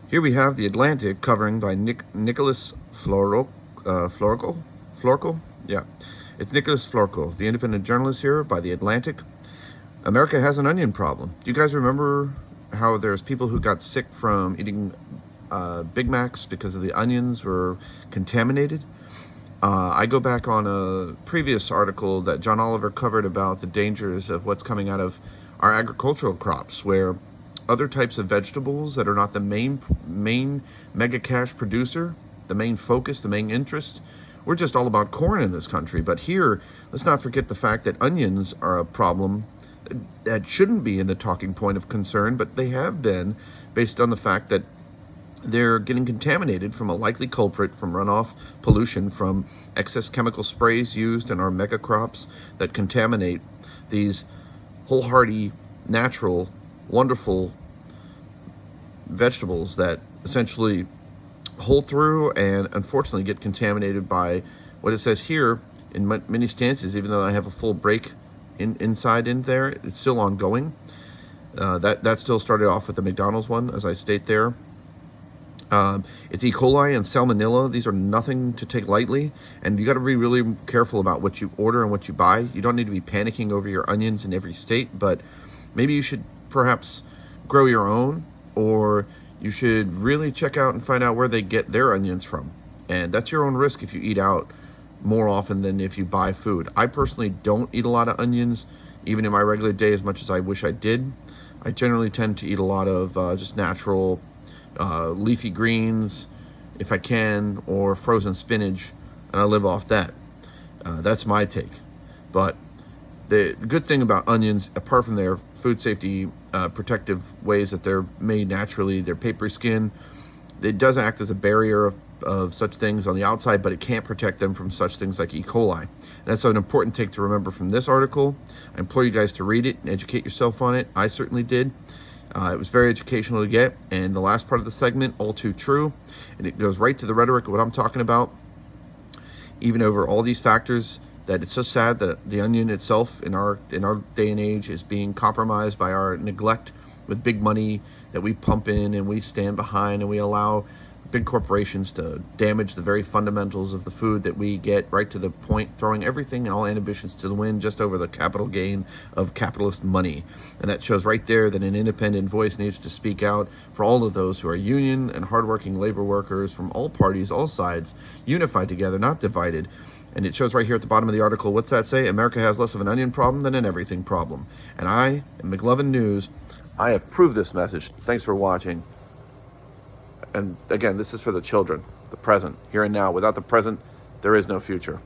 Here we have The Atlantic covering by Nicholas Florkel? Yeah, it's Nicholas Florkel, the independent journalist here by The Atlantic. America has an onion problem. Do you guys remember how there's people who got sick from eating Big Macs because of the onions were contaminated? I go back on a previous article that John Oliver covered about the dangers of what's coming out of our agricultural crops, where other types of vegetables that are not the main mega cash producer, the main focus, the main interest. We're just all about corn in this country. But here, let's not forget the fact that onions are a problem that shouldn't be in the talking point of concern, but they have been, based on the fact that they're getting contaminated from a likely culprit from runoff pollution from excess chemical sprays used in our mega crops that contaminate these wholehearted, natural, wonderful vegetables that essentially hold through and unfortunately get contaminated by what it says here in many stances. Even though I have a full break inside in there, it's still ongoing. That still started off with the McDonald's one, as I state there. It's E. coli and salmonella. These are nothing to take lightly, and you got to be really careful about what you order and what you buy. You don't need to be panicking over your onions in every state, but maybe you should perhaps grow your own, or you should really check out and find out where they get their onions from. And that's your own risk if you eat out more often than if you buy food. I personally don't eat a lot of onions, even in my regular day, as much as I wish I did. I generally tend to eat a lot of just natural leafy greens, if I can, or frozen spinach, and I live off that. That's my take. But the good thing about onions, apart from their food safety protective ways that they're made naturally, their papery skin, it does act as a barrier of such things on the outside, but it can't protect them from such things like E. coli. And that's an important take to remember from this article. I implore you guys to read it and educate yourself on it. I certainly did. It was very educational to get. And the last part of the segment, all too true. And it goes right to the rhetoric of what I'm talking about. Even over all these factors, that it's so sad that the onion itself in our day and age is being compromised by our neglect with big money that we pump in and we stand behind, and we allow big corporations to damage the very fundamentals of the food that we get, right to the point, throwing everything and all inhibitions to the wind just over the capital gain of capitalist money. And that shows right there that an independent voice needs to speak out for all of those who are union and hardworking labor workers from all parties, all sides, unified together, not divided. And it shows right here at the bottom of the article, what's that say? America has less of an onion problem than an everything problem. And I, in Mcluvin News, I approve this message. Thanks for watching. And again, this is for the children, the present, here and now. Without the present, there is no future.